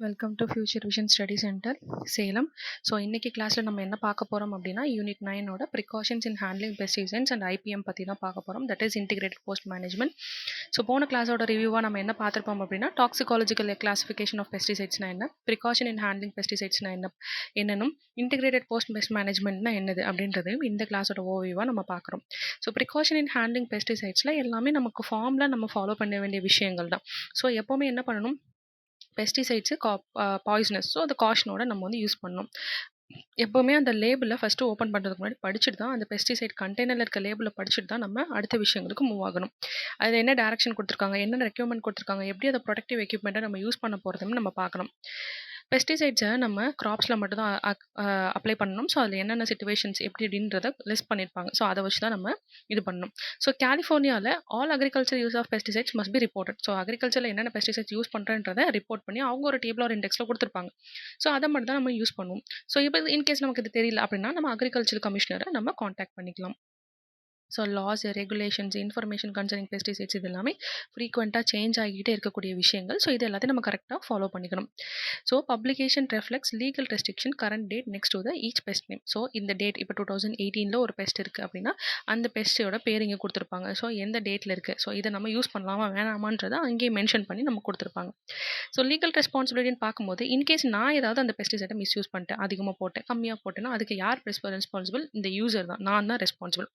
Welcome to future vision study centre Salem. So இன்றைக்கி கிளாஸில் நம்ம என்ன பார்க்க போகிறோம் அப்படின்னா யூனிட் 9ஓட precautions in handling pesticides and IPM பற்றி தான் பார்க்க போகிறோம். That is integrated post management. So போன கிளாஸோட ரிவ்யூவாக நம்ம என்ன பார்த்துருப்போம் அப்படின்னா டாக்ஸிகாலஜிக்கல் கிளாசிஃபிகேஷன் ஆஃப் பெஸ்டிசைட்ஸ்னா என்ன, ப்ரிகாஷன் இன் ஹேண்ட்லிங் பெஸ்டிசைட்ஸ்னா என்னன்னும் இன்டிகிரேட்டட் போஸ்ட் பெஸ்ட் மேனேஜ்மெண்ட்னா என்னது அப்படின்றதையும் இந்த கிளாஸோட ஓவியூவாக நம்ம பார்க்குறோம். ஸோ ப்ரிகாஷன் இன் ஹேண்ட்லிங் பெஸ்டிசைட்ஸில் எல்லாமே நமக்கு ஃபார்மில் நம்ம ஃபாலோ பண்ண வேண்டிய விஷயங்கள் தான். ஸோ எப்போவுமே என்ன பண்ணணும், பெஸ்டிசைட்ஸு பாய்சனஸ், ஸோ அந்த காஷனோட நம்ம வந்து யூஸ் பண்ணணும். எப்போவுமே அந்த லேபிளில் ஃபஸ்ட்டு ஓப்பன் பண்ணுறதுக்கு முன்னாடி படிச்சுட்டு தான், அந்த பெஸ்டிசைட் கண்டெய்னரில் இருக்க லேபிளை படிச்சுட்டு தான் நம்ம அடுத்த விஷயங்களுக்கு மூவ் ஆகணும். அதில் என்ன டேரக்ஷன் கொடுத்துருக்காங்க, என்னென்ன ரெக்யூர்மெண்ட் கொடுத்துருக்காங்க, எப்படி அதை ப்ரொடக்டிவ் எக்யூப்மெண்ட்டை நம்ம யூஸ் பண்ண போகிறதுன்னு நம்ம பார்க்கணும். பெஸ்டிசைட்ஸை நம்ம கிராப்ஸில் மட்டும் தான் அப்ளை பண்ணணும். ஸோ அதில் என்னென்ன சிச்சுவேஷன்ஸ் எப்படி அப்படின்றத லிஸ்ட் பண்ணியிருப்பாங்க. ஸோ அதை வச்சு தான் நம்ம இது பண்ணணும். ஸோ கலிஃபோர்னியாவில் all agriculture use of pesticides must be reported. So அக்ரிகல்ச்சரில் என்னென்ன பெஸ்டிசைட்ஸ் யூஸ் பண்ணுறன்றதை ரிப்போர்ட் பண்ணி அவங்க ஒரு டேபிள் ஒரு இண்டெக்ஸில் கொடுத்துருப்பாங்க. ஸோ அதை மட்டும் தான் நம்ம யூஸ் பண்ணுவோம். ஸோ இப்போ இன்கேஸ் நமக்கு இது தெரியல அப்படின்னா நம்ம அக்ரிகல்ச்சர் கமிஷனரை நம்ம காண்டாக்ட் பண்ணிக்கலாம். So laws, regulations, information concerning pesticides இது எல்லாமே ஃப்ரீக்வெண்ட்டாக சேஞ்ச் ஆகிக்கிட்டே இருக்கக்கூடிய விஷயங்கள். ஸோ இது எல்லாத்தையும் நம்ம கரெக்டாக ஃபாலோ பண்ணிக்கணும். So publication reflects legal restriction current date next to the each best name. So இந்த டேட் இப்போ 2018 ஒரு பெஸ்ட் இருக்குது அப்படின்னா அந்த பெஸ்ட்டோட பேர் இங்கே கொடுத்துருப்பாங்க. ஸோ எந்த டேட்டில் இருக்குது, ஸோ இதை நம்ம யூஸ் பண்ணலாமா வேணாமான்றதை அங்கேயே மென்ஷன் பண்ணி நம்ம கொடுத்துருப்பாங்க. ஸோ லீகல் ரெஸ்பான்சிபிலிட்டின்னு பார்க்கும்போது இன்கேஸ் நான் ஏதாவது அந்த பெஸ்டிசைடை மிஸ்யூஸ் பண்ணிட்டேன், அதிகமாக போட்டேன், கம்மியாக போட்டேன்னா அதுக்கு யார் ரெஸ்பான்சிபிள்? இந்த யூசர் தான், நான் தான் ரெஸ்பான்சிபிள்.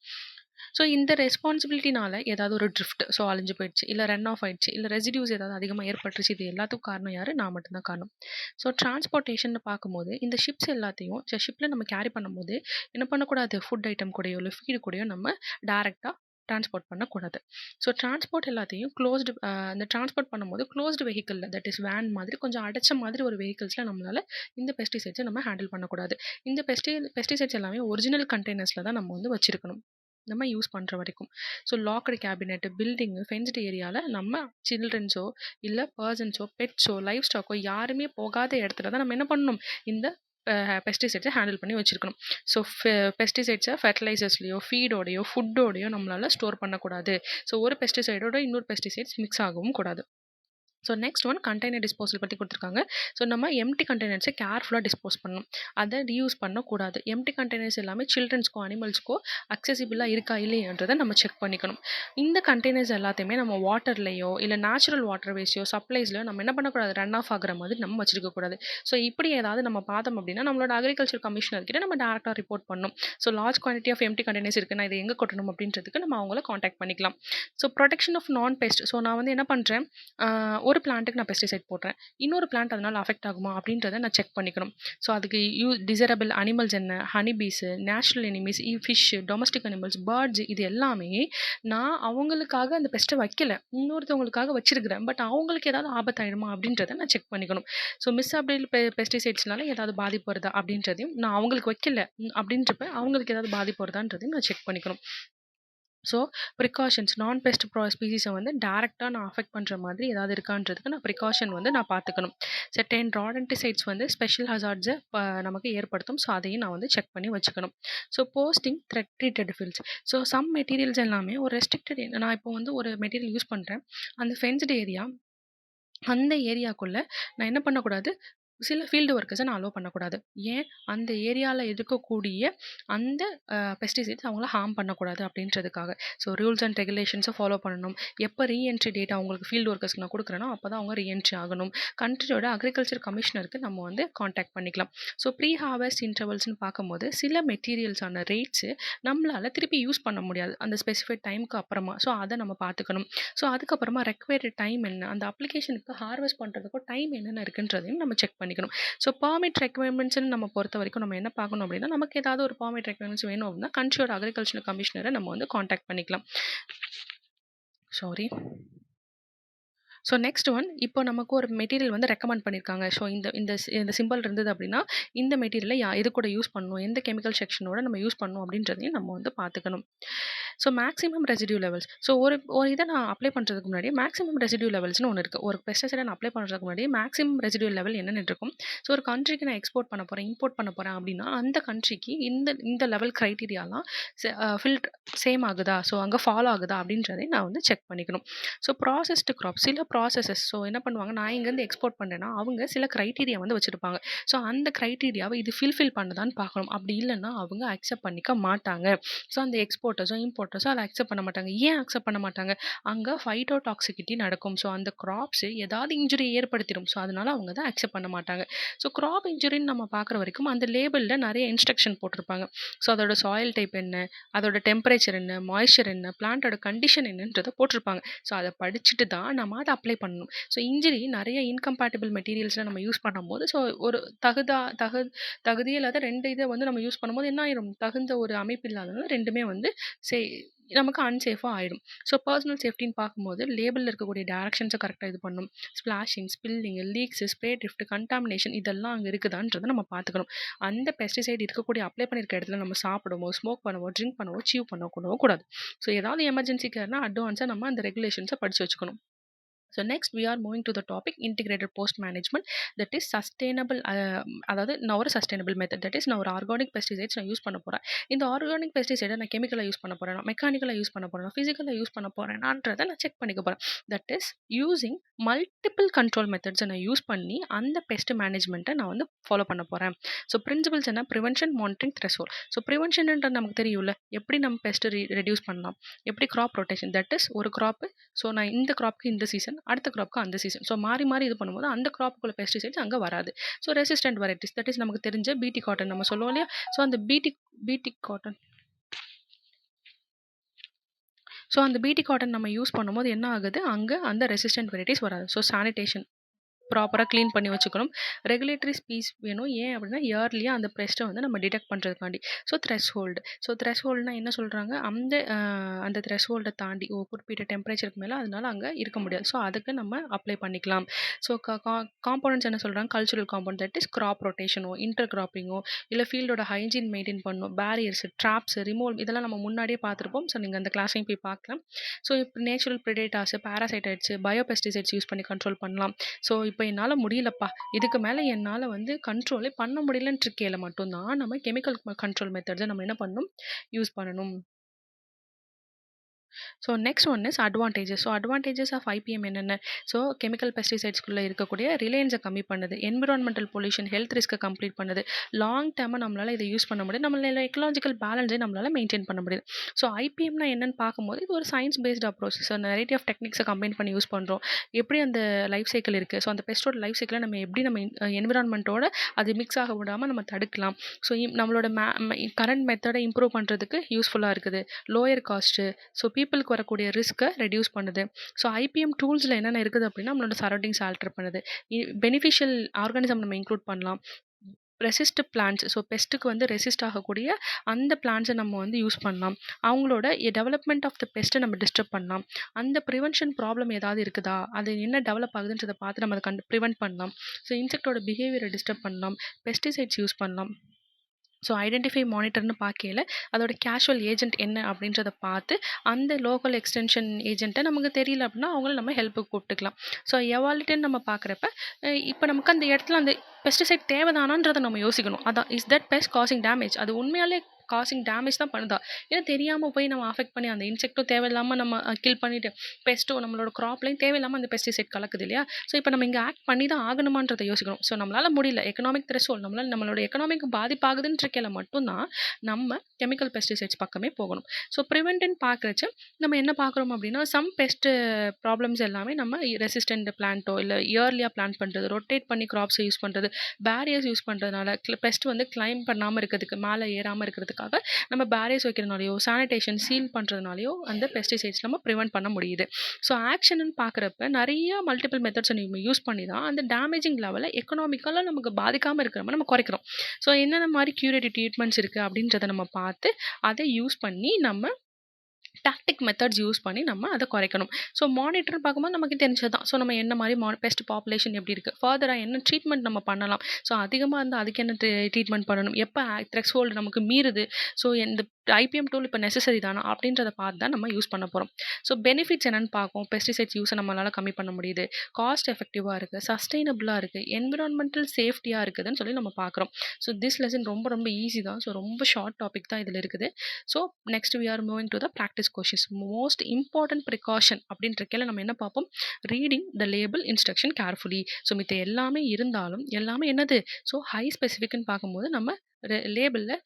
ஸோ இந்த ரெஸ்பான்சிபிலிட்டினால ஏதாவது ஒரு ட்ரிஃப்ட், ஸோ அழிஞ்சு போயிடுச்சு, இல்லை ரன் ஆஃப் ஆயிடுச்சு, இல்லை ரெசிடியூஸ் ஏதாவது அதிகமாக ஏற்பட்டுருச்சு, இது எல்லாத்துக்கும் காரணம் யார்? நான் மட்டும்தான் காரணம். ஸோ டிரான்ஸ்போர்ட்டேஷன் பார்க்கும்போது இந்த ஷிப்ஸ் எல்லாத்தையும் ஷிப்பில் நம்ம கேரி பண்ணும்போது என்ன பண்ணக்கூடாது, ஃபுட் ஐட்டம் கூடயோ இல்லை ஃபீடு கூடயோ நம்ம டேரெக்டாக டிரான்ஸ்போர்ட் பண்ணக்கூடாது. ஸோ டிரான்ஸ்போர்ட் எல்லாத்தையும் க்ளோஸ்டு, அந்த டிரான்ஸ்போர்ட் பண்ணும்போது க்ளோஸ்டு வெஹிக்கிளில், தட் இஸ் வேன் மாதிரி கொஞ்சம் அடைச்ச மாதிரி ஒரு வெஹிக்கிள்ஸில் நம்மளால் இந்த பெஸ்டிசைட்ஸை நம்ம ஹேண்டில் பண்ணக்கூடாது. இந்த பெஸ்டிசைட்ஸ் எல்லாமே ஒரிஜினல் கண்டெய்னர்ஸில் தான் நம்ம வந்து வச்சுருக்கணும், நம்ம யூஸ் பண்ணுற வரைக்கும். So logged cabinet, building, fenced ஏரியாவில் நம்ம சில்ட்ரன்ஸோ இல்லை பர்சன்ஸோ பெட்ஸோ லைஃப் ஸ்டாக்கோ யாருமே போகாத இடத்துல தான் நம்ம என்ன பண்ணணும், இந்த பெஸ்டிசைட்ஸை ஹேண்டில் பண்ணி வச்சுருக்கணும். ஸோ பெஸ்டிசைட்ஸை ஃபெர்டிலைசர்ஸ்லையோ ஃபீடோடையோ ஃபுட்டோடையோ நம்மளால் ஸ்டோர் பண்ணக்கூடாது. ஸோ ஒரு பெஸ்டிசைடோட இன்னொரு பெஸ்டிசைட்ஸ் மிக்ஸ் ஆகவும் கூடாது. So next one container disposal பற்றி கொடுத்துருக்காங்க. ஸோ நம்ம எம்டி கண்டெய்னர்ஸை கேர்ஃபுல்லாக டிஸ்போஸ் பண்ணணும், அதை ரீயூஸ் பண்ணக்கூடாது. எம்டி கண்டெய்னர்ஸ் எல்லாமே சில்ட்ரன்ஸ்க்கோ அனிமல்ஸ்க்கோ அக்சசிபிளாக இருக்கா இல்லையன்றதை நம்ம செக் பண்ணிக்கணும். இந்த கண்டெய்னர்ஸ் எல்லாத்தையுமே நம்ம வாட்டர்லையோ இல்லை நேச்சுரல் வாட்டர் வேஸ்லையோ சப்ளைஸ்லையோ நம்ம என்ன பண்ணக்கூடாது, ரன் ஆஃப் ஆகிற மாதிரி நம்ம வச்சுருக்கக்கூடாது. ஸோ இப்படி ஏதாவது நம்ம பார்த்தோம் அப்படின்னா நம்மளோட அக்ரிகல்ச்சர் கமிஷனர்கிட்ட நம்ம டேரெக்டாக ரிப்போர்ட் பண்ணணும். So large quantity of empty containers இருக்குது, நான் இதை எங்கே கொட்டணும் அப்படின்றதுக்கு நம்ம அவங்கள காண்டாக்ட் பண்ணிக்கலாம். ஸோ ப்ரொடெக்ஷன் ஆஃப் நான் பெஸ்ட். ஸோ நான் வந்து என்ன பண்ணுறேன், ஒரு பிளான்ட்டுக்கு நான் பெஸ்டிசைட் போடுறேன், இன்னொரு பிளான்ட் அதனால் அஃபெக்ட் ஆகுமா அப்படின்றத நான் செக் பண்ணிக்கணும். ஸோ அதுக்கு டிசரபிள் அனிமல்ஸ் என்ன, honeybees, natural enemies, fish, domestic animals, birds, இது எல்லாமே நான் அவங்களுக்காக அந்த பெஸ்ட்டை வைக்கல, இன்னொருத்தவங்களுக்காக வச்சிருக்கிறேன். பட் அவங்களுக்கு ஏதாவது ஆபத்தாயிடுமா அப்படின்றத நான் செக் பண்ணிக்கணும். ஸோ மிஸ்அப்டேட் பெஸ்டிசைட்ஸ்னால ஏதாவது பாதிப்பு வருதா அப்படின்றதையும், நான் அவங்களுக்கு வைக்கல அப்படின்றப்ப அவங்களுக்கு ஏதாவது பாதிப்பு வருதான்றதையும் நான் செக் பண்ணிக்கணும். ஸோ ப்ரிகாஷன்ஸ், நான் பெஸ்ட் ஸ்பீசிஸை வந்து டேரெக்டாக நான் அஃபெக்ட் பண்ணுற மாதிரி ஏதாவது இருக்கான்றதுக்கு நான் ப்ரிகாஷன் வந்து நான் பார்த்துக்கணும். செர்டைன் ராடன்டிசைட்ஸ் வந்து ஸ்பெஷல் ஹசார்ட்ஸை நமக்கு ஏற்படுத்தும். ஸோ அதையும் நான் வந்து செக் பண்ணி வச்சுக்கணும். So posting thread treated fields. So some materials எல்லாமே ஒரு ரெஸ்ட்ரிக்டட், நான் இப்போ வந்து ஒரு மெட்டீரியல் யூஸ் பண்ணுறேன், அந்த ஃபென்ஸ்டு ஏரியா, அந்த ஏரியாக்குள்ளே நான் என்ன பண்ணக்கூடாது, சில ஃபீல்டு ஒர்க்கர்ஸை நான் அலோவ் பண்ணக்கூடாது. ஏன், அந்த ஏரியாவில் இருக்கக்கூடிய அந்த பெஸ்டிசைட்ஸ் அவங்கள ஹார்ம் பண்ணக்கூடாது அப்படின்றதுக்காக. ஸோ ரூல்ஸ் அண்ட் ரெகுலேஷன்ஸை ஃபாலோ பண்ணணும். எப்போ ரீஎன்ட்ரி டேட்டா அவங்களுக்கு ஃபீல்டு ஒர்க்கர்ஸ்க்கு நான் கொடுக்குறேனோ அப்போ தான் அவங்க ரீஎன்ட்ரி ஆகணும். கண்ட்ரியோட அக்ரிகல்ச்சர் கமிஷனருக்கு நம்ம வந்து காண்டாக்ட் பண்ணிக்கலாம். ஸோ ப்ரீ ஹார்வெஸ்ட் இன்டர்வல்ஸ்னு பார்க்கும்போது சில மெட்டீரியல்ஸான ரேட்ஸு நம்மளால் திருப்பி யூஸ் பண்ண முடியாது அந்த ஸ்பெசிஃபைட் டைமுக்கு அப்புறமா. ஸோ அதை நம்ம பார்த்துக்கணும். ஸோ அதுக்கப்புறமா ரெக்வயர்டு டைம் என்ன, அந்த அப்ளிகேஷனுக்கு ஹார்வெஸ்ட் பண்ணுறதுக்கும் டைம் என்னென்ன இருக்குன்றதையும் நம்ம செக் பண்ணிக்கணும். ஸோ பர்மிட் ரெக்யர்மெண்ட்ஸ்னு நம்ம பொறுத்த வரைக்கும் நம்ம என்ன பார்க்கணும் அப்படின்னா, நமக்கு ஏதாவது ஒரு பர்மிட் ரெக்யர்மெண்ட்ஸ் வேணும் அப்படின்னா கண்ட்ரியோட அக்ரிகல்ச்சர் கமிஷனரை நம்ம வந்து காண்டாக்ட் பண்ணிக்கலாம். ஸோ நெக்ஸ்ட் ஒன், இப்போ நமக்கு ஒரு மெட்டீரியல் வந்து ரெக்கமெண்ட் பண்ணியிருக்காங்க. ஸோ இந்த சிம்பிள் இருந்தது அப்படின்னா இந்த மெட்டீரியலை எது கூட யூஸ் பண்ணணும், எந்த கெமிக்கல் செக்ஷனோட நம்ம யூஸ் பண்ணணும் அப்படின்றதையும் நம்ம வந்து பார்த்துக்கணும். So maximum residue levels. So ஒரு இதை நான் அப்ளை பண்ணுறதுக்கு முன்னாடி மேக்ஸிமம் ரெசிடியூ லெவல்ஸ்னு ஒன்று இருக்குது. ஒரு பெஸ்டிசைடை நான் அப்ளை பண்ணுறதுக்கு முன்னாடி மேக்ஸிமம் ரெசிடியூ லெவல் என்னென்னு இருக்கும். ஸோ ஒரு கண்ட்ரிக்கு நான் எக்ஸ்போர்ட் பண்ண போகிறேன், இம்போர்ட் பண்ண போகிறேன் அப்படின்னா அந்த கண்ட்ரிக்கு இந்த லெவல் க்ரைட்டீரியாலாம் சேம் ஆகுதா, ஸோ அங்கே ஃபாலோ ஆகுதா அப்படின்றதை நான் வந்து செக் பண்ணிக்கணும். ஸோ ப்ராசஸ்டு கிராப், சில ப்ராசஸஸ். ஸோ என்ன பண்ணுவாங்க, நான் இங்கேருந்து எக்ஸ்போர்ட் பண்ணுறேன்னா அவங்க சில க்ரைட்டீரியா வந்து வச்சுருப்பாங்க. ஸோ அந்த க்ரைட்டீரியாவை இது ஃபில்ஃபில் பண்ணுதான்னு பார்க்கணும். அப்படி இல்லைன்னா அவங்க அக்செப்ட் பண்ணிக்க மாட்டாங்க. ஸோ அந்த எக்ஸ்போர்ட்டர்ஸோ இம்போர்ட்டர்ஸோ அதை அக்செப்ட் பண்ண மாட்டாங்க. ஏன் அக்செப்ட் பண்ண மாட்டாங்க? அங்கே ஃபைட்டோடாக்சிசிட்டி நடக்கும். ஸோ அந்த கிராப்ஸ் ஏதாவது இன்ஜுரி ஏற்படுத்திடும். ஸோ அதனால அவங்க தான் அக்செப்ட் பண்ண மாட்டாங்க. ஸோ கிராப் இன்ஜுரின்னு நம்ம பார்க்குற வரைக்கும் அந்த லேபிளில் நிறைய இன்ஸ்ட்ரக்ஷன் போட்டிருப்பாங்க. ஸோ அதோட சாயில் டைப் என்ன, அதோட டெம்பரேச்சர் என்ன, மாய்ஸ்சர் என்ன, பிளான்ட்டோட கண்டிஷன் என்னன்றதை போட்டிருப்பாங்க. ஸோ அதை படிச்சுட்டு தான் நம்ம அதை அப்ளை பண்ணணும். ஸோ இன்ஜுரி நிறைய இன்கம்பேட்டபிள் மெட்டீரியல்ஸில் நம்ம யூஸ் பண்ணும்போது, ஸோ ஒரு தகுதியே இல்லாத ரெண்டு இதை வந்து நம்ம யூஸ் பண்ணும்போது என்ன ஆயிரும், தகுந்த ஒரு அமைப்பு இல்லாதனால ரெண்டுமே வந்து சே நமக்கு அன்சேஃபாக ஆயிடும். ஸோ பர்சனல் சேஃப்டின்னு பார்க்கும்போது லேபிளில் இருக்கக்கூடிய டேரக்ஷன்ஸை கரெக்டாக இது பண்ணணும். Splashing, spilling, leaks, spray drift, contamination இதெல்லாம் அங்கே இருக்குதான்றதை நம்ம பார்த்துக்கணும். அந்த பெஸ்டிசைட் இருக்கக்கூடிய அப்ளை பண்ணியிருக்க இடத்துல நம்ம சாப்பிடுமோ, ஸ்மோக் பண்ணவோ, ட்ரிங்க் பண்ணவோ, சீவ் பண்ணக்கூடவோ கூடாது. ஸோ ஏதாவது எமர்ஜென்சி கேர்னா அட்வான்ஸாக நம்ம அந்த ரெகுலேஷன்ஸை படித்து வச்சுக்கணும். So next we are moving to the topic integrated post management, that is sustainable. அதாவது நான் ஒரு சஸ்டைனபிள் மெத்தட், தட் இஸ் நான் ஒரு ஆர்கானிக் பெஸ்டிசைட்ஸ் நான் யூஸ் பண்ண போகிறேன். இந்த ஆர்கானிக் பெஸ்டிசைடை நான் கெமிக்கலாக யூஸ் பண்ண போகிறேன், மெக்கானிக்கலாக யூஸ் பண்ண போகிறேன், ஃபிசிக்கலாக யூஸ் பண்ண போகிறேன்ன்றதை நான் செக் பண்ணிக்க போகிறேன். That is using multiple control மெத்தட்ஸை நான் யூஸ் பண்ணி அந்த பெஸ்ட் மேனேஜ்மெண்ட்டை நான் வந்து ஃபாலோ பண்ண போகிறேன். ஸோ பிரின்சிபல்ஸ் என்ன, ப்ரிவென்ஷன், மானிட்டரிங், த்ரெஷ்ஹோல்ட். ஸோ ப்ரிவென்ஷன்ன்றது நமக்கு தெரியும்ல, எப்படி நம்ம பெஸ்ட் ரெடியூஸ் பண்ணலாம், எப்படி கிராப் ரொட்டேஷன், தட் இஸ் ஒரு கிராப்பு, ஸோ நான் இந்த கிராப்க்கு இந்த சீசன், அடுத்த கிராப்க்கு அந்த சீசன், ஸோ மாறி மாறி இது பண்ணும்போது அந்த கிராப்புக்குள்ள பெஸ்டிசைட்ஸ் அங்கே வராது. So resistant varieties, that is நமக்கு தெரிஞ்ச பிடி காட்டன் நம்ம சொல்லுவோம் இல்லையா. ஸோ அந்த பிடி காட்டன், ஸோ அந்த பிடி காட்டன் நம்ம யூஸ் பண்ணும்போது என்ன ஆகுது, அங்கே அந்த ரெசிஸ்டன்ட் வெரைட்டிஸ் வராது. ஸோ சானிடேஷன் ப்ராப்பராக க்ளீன் பண்ணி வச்சுக்கணும். ரெகுலேட்டரி ஸ்பீஸ் வேணும். ஏன் அப்படின்னா இயர்லியாக அந்த பெஸ்ட்டை வந்து நம்ம டிடெக்ட் பண்ணுறதுக்காண்டி. ஸோ த்ரெஷ்ஹோல்டுனா என்ன சொல்கிறாங்க, அந்த த்ரெஷ்ஹோல்டை தாண்டி குறிப்பிட்ட டெம்பரேச்சருக்கு மேலே அதனால அங்கே இருக்க முடியாது. ஸோ அதுக்கு நம்ம அப்ளை பண்ணிக்கலாம். ஸோ காம்பவுண்ட்ஸ் என்ன சொல்கிறாங்க, cultural compound, that is crop ரொட்டேஷனோ, இன்டர் கிராப்பிங்கோ, இல்லை ஃபீல்டோட ஹைஜீன் மெயின்டைன் பண்ணணும், பேரியர்ஸ், ட்ராப்ஸ், ரிமூவல் இதெல்லாம் நம்ம முன்னாடியே பார்த்துருப்போம். ஸோ நீங்கள் அந்த கிளாஸையும் போய் பார்க்கலாம். ஸோ இப்போ நேச்சுரல் ப்ரிடேட்டாஸ், பேராசைட்ஸ், பயோபெஸ்டிசைட்ஸ் யூஸ் பண்ணி கண்ட்ரோல் பண்ணலாம். ஸோ இப்போ என்னால் முடியலப்பா, இதுக்கு மேலே என்னால் வந்து கண்ட்ரோலே பண்ண முடியலன்னு இருக்கையில மட்டும்தான் நம்ம கெமிக்கல் கண்ட்ரோல் மெத்தட்ஸை நம்ம என்ன பண்ணணும், யூஸ் பண்ணணும். So next one is advantages. So advantages of IPM என்னென்ன, ஸோ கெமிக்கல் பெஸ்டிசைட்ஸ்குள்ளே இருக்கக்கூடிய ரிலையன்ஸை கம்மி பண்ணுது, என்விரான்மெண்டல் பொல்யூஷன், ஹெல்த் ரிஸ்க்கை கம்ப்ளீட் பண்ணுது, லாங் டேர்மாக நம்மளால் இதை யூஸ் பண்ண முடியும், நம்மளால எக்கலாஜிக்கல் பேலன்ஸை நம்மளால் மெயின்டைன் பண்ண முடியுது. ஸோ ஐபிஎம்னா என்னென்னு பார்க்கும்போது இது ஒரு science based approach. So variety of டெக்னிக்ஸை கம்பைன் பண்ணி யூஸ் பண்ணுறோம். எப்படி அந்த லைஃப் சைக்கிள் இருக்குது, ஸோ அந்த பெஸ்ட்டோட லைஃப் சைக்கிளை நம்ம எப்படி நம்ம என்விரான்மெண்ட்டோட அது மிக்ஸ் ஆக விடாமல் நம்ம தடுக்கலாம். ஸோ நம்மளோட கரண்ட் மெத்தடை இம்ப்ரூவ் பண்ணுறதுக்கு யூஸ்ஃபுல்லாக இருக்குது. லோயர் காஸ்ட்டு, ஸோ பீப்புளுக்கு வரக்கூடிய ரிஸ்க்கை ரெடியூஸ் பண்ணுது. ஸோ ஐபிஎம் டூல்ஸில் என்னென்ன இருக்குது அப்படின்னா நம்மளோட சரௌண்டிங்ஸ் ஆல்டர் பண்ணுது, பெனிஃபிஷியல் ஆர்கானிசம் நம்ம இன்க்ளூட் பண்ணலாம், ரெசிஸ்ட் பிளான்ட்ஸ், ஸோ பெஸ்ட்டுக்கு வந்து ரெசிஸ்ட் ஆகக்கூடிய அந்த பிளான்ட்ஸை நம்ம வந்து யூஸ் பண்ணலாம், அவங்களோட டெவலப்மெண்ட் ஆஃப் த பெஸ்ட்டை நம்ம டிஸ்டர்ப் பண்ணலாம், அந்த ப்ரிவென்ஷன் ப்ராப்ளம் ஏதாவது இருக்குதா, அது என்ன டெவலப் ஆகுதுன்றதை பார்த்து நம்ம அதை ப்ரிவென்ட் பண்ணலாம். ஸோ இன்செக்டோட பிஹேவியரை டிஸ்டர்ப் பண்ணலாம், பெஸ்டிசைட்ஸ் யூஸ் பண்ணலாம். ஸோ ஐடென்டிஃபை மானிட்டர்னு பார்க்கையில அதோட கேஷுவல் ஏஜென்ட் என்ன அப்படின்றத பார்த்து அந்த லோக்கல் எக்ஸ்டென்ஷன் ஏஜென்ட்டை நமக்கு தெரியல அப்படின்னா அவங்கள நம்ம ஹெல்ப்புக்கு கூப்பிட்டுக்கலாம். ஸோ எவாலிட்டின்னு நம்ம பார்க்குறப்ப இப்போ நமக்கு அந்த இடத்துல அந்த பெஸ்டிசைட் தேவைதானான்றதை நம்ம யோசிக்கணும். அதான் is that best causing damage, அது உண்மையாலே காசிங் டேமேஜ் தான் பண்ணுதா, ஏன்னா தெரியாமல் போய் நம்ம அஃபெக்ட் பண்ணி அந்த இன்செக்ட்டும் தேவையில்லாமல் நம்ம கில் பண்ணிவிட்டு பெஸ்ட்டும் நம்மளோட க்ராப்லையும் தேவையில்லாமல் அந்த பெஸ்டிசைட் கலக்குது இல்லையா. ஸோ இப்போ நம்ம இங்கே ஆக்ட் பண்ணி தான் ஆகணுமான்றதை யோசிக்கணும். ஸோ நம்மளால் முடியல, எக்கனாமிக் த்ரெஷ்ஹோல்ட், நம்மளோட எக்கனாமிக் பாதிப்பாகுதுன்னு இருக்கையில மட்டும்தான் நம்ம கெமிக்கல் பெஸ்டிசைட்ஸ் பக்கமே போகணும். ஸோ ப்ரிவென்ட்னு பார்க்குறச்சு நம்ம என்ன பார்க்குறோம் அப்படின்னா சம் பெஸ்ட் ப்ராப்ளம்ஸ் எல்லாமே நம்ம ரெசிஸ்டன்ட் பிளான்ட்டோ இல்லை இயர்லியாக பிளான் பண்ணுறது, ரொட்டேட் பண்ணி கிராப்ஸை யூஸ் பண்ணுறது, பேரியர்ஸ் யூஸ் பண்ணுறதுனால பெஸ்ட் வந்து கிளைம் பண்ணாமல் இருக்கிறதுக்கு, மேலே ஏறாமல் இருக்கிறதுக்காக நம்ம பேரியர்ஸ் வைக்கிறதுனாலையோ, சானிடேஷன் சீல் பண்ணுறதுனாலையோ அந்த பெஸ்டிசைட்ஸ் நம்ம ப்ரிவென்ட் பண்ண முடியுது. ஸோ ஆக்ஷன்னு பார்க்குறப்ப நிறைய மல்டிபிள் மெத்தட்ஸை நம்ம யூஸ் பண்ணி தான் அந்த டேமேஜிங் லெவலை எக்கனாமிக்கலாக நமக்கு பாதிக்காமல் இருக்கிற மாதிரி நம்ம குறைக்கிறோம். ஸோ என்னென்ன மாதிரி க்யூரேட்டிவ் ட்ரீட்மெண்ட்ஸ் இருக்குது அப்படின்றத நம்ம பார்த்து அதை யூஸ் பண்ணி நம்ம டாக்டிக் மெத்தட்ஸ் யூஸ் பண்ணி நம்ம அதை குறைக்கணும். ஸோ மானிட்டர்னு பார்க்கும்போது நமக்கு தெரிஞ்சது தான். ஸோ நம்ம என்ன மாதிரி பெஸ்ட் பாப்புலேஷன் எப்படி இருக்குது, ஃபர்தராக என்ன ட்ரீட்மெண்ட் நம்ம பண்ணலாம், ஸோ அதிகமாக இருந்தால் அதுக்கு என்ன ட்ரீட்மெண்ட் பண்ணணும், எப்போ த்ரெஷ்ஹோல்டு நமக்கு மீறுது, ஸோ இந்த ஐபிஎம் டூல் இப்போ நெசசரி தானா அப்படின்றத பார்த்து தான் நம்ம யூஸ் பண்ண போகிறோம். ஸோ பெனிஃபிட்ஸ் என்னென்னு பார்ப்போம். பெஸ்டிசைட்ஸ் யூஸை நம்மளால் கம்மி பண்ண முடியுது, காஸ்ட் எஃபெக்டிவாக இருக்குது, சஸ்டைனபிளாக இருக்குது, என்விரான்மெண்டல் சேஃப்டியாக இருக்குதுன்னு சொல்லி நம்ம பார்க்குறோம். ஸோ திஸ் லெசன் ரொம்ப ரொம்ப ஈஸி தான். ஸோ ரொம்ப ஷார்ட் டாபிக் தான் இதில் இருக்குது. So next we are moving to the practice questions. Most important precaution அப்படின்ற கேள்வி நம்ம என்ன பார்ப்போம், reading the label instruction carefully. So மித்த எல்லாமே இருந்தாலும் எல்லாமே என்னது, ஸோ ஹை ஸ்பெசிஃபிக்னு பார்க்கும்போது நம்ம லேபிளில்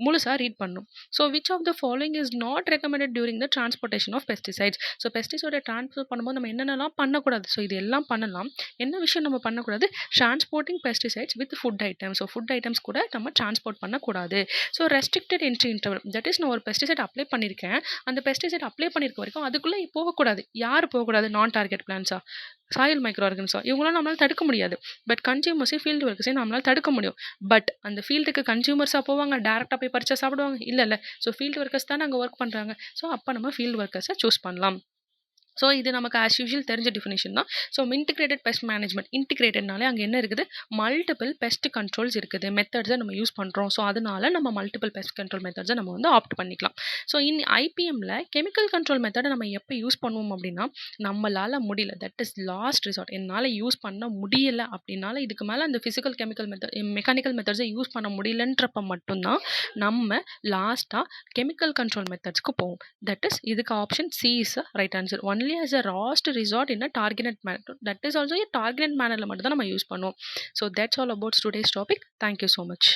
முழுசாக ரீட் பண்ணணும். So which of the following is not recommended during the transportation of pesticides. So பெஸ்டிசைடை ட்ரான்ஸ்போர்ட் பண்ணும்போது நம்ம என்னென்னலாம் பண்ணக்கூடாது, ஸோ இது எல்லாம் பண்ணலாம். என்ன விஷயம் நம்ம பண்ணக்கூடாது, transporting pesticides with food items. So food items கூட நம்ம டிரான்ஸ்போர்ட் பண்ணக்கூடாது. So restricted entry interval, that is நான் ஒரு பெஸ்டிசைட் அப்ளை பண்ணியிருக்கேன், அந்த பெஸ்டிசைட் அப்ளை பண்ணியிருக்க வரைக்கும் அதுக்குள்ளே போகக்கூடாது. யார் போகக்கூடாது, நான் டார்கெட் பிளான்ஸா, சாயில் மைக்ரோ ஆர்கன்ஸா, இவங்களாம் நம்மளால் தடுக்க முடியாது. பட் கன்சியூமர்ஸே ஃபீல்டு ஒர்க்கர்ஸே நம்மளால் தடுக்க முடியும். பட் அந்த ஃபீல்டுக்கு கன்சியூமர்ஸாக போவாங்க, டேரெக்டாக போய் பறிச்சா சாப்பிடுவாங்க, இல்லை. ஸோ ஃபீல்டு ஒர்க்கர்ஸ் தான் அங்கே ஒர்க் பண்ணுறாங்க. ஸோ அப்போ நம்ம ஃபீல்டு ஒர்க்கர்ஸை சூஸ் பண்ணலாம். ஸோ இது நமக்கு ஆஸ் யூஷுவல் தெரிஞ்ச டிஃபினிஷன் தான். ஸோ இன்டிகிரேட்டட் பெஸ்ட் மேனேஜ்மெண்ட், இன்டிகிரேட்டட்னாலே அங்கே என்ன இருக்குது, மல்டிபிள் பெஸ்ட் கண்ட்ரோல்ஸ் இருக்குது, மெத்தட்ஸை நம்ம யூஸ் பண்ணுறோம். ஸோ அதனால நம்ம மல்டிபிள் பெஸ்ட் கண்ட்ரோல் மெத்தட்ஸை நம்ம வந்து ஆப்ட் பண்ணிக்கலாம். ஸோ ஐபிஎம்மில் கெமிக்கல் கண்ட்ரோல் மெத்தடை நம்ம எப்போ யூஸ் பண்ணுவோம் அப்படின்னா, நம்மளால் முடியல, தட் இஸ் லாஸ்ட் ரிசார்ட், என்னால் யூஸ் பண்ண முடியலை அப்படின்னால இதுக்கு மேலே அந்த ஃபிசிக்கல் கெமிக்கல் மெத்தட் மெக்கானிக்கல் மெத்தட்ஸை யூஸ் பண்ண முடியலன்றப்ப மட்டும்தான் நம்ம லாஸ்ட்டாக கெமிக்கல் கண்ட்ரோல் மெத்தட்ஸ்க்கு போவோம். தட் இஸ் இதுக்கு option C is right answer. only as a last resort in a targeted manner, that is also a targeted manner மட்டும் தான் நம்ம யூஸ் பண்ணுவோம். So that's all about today's topic. Thank you so much.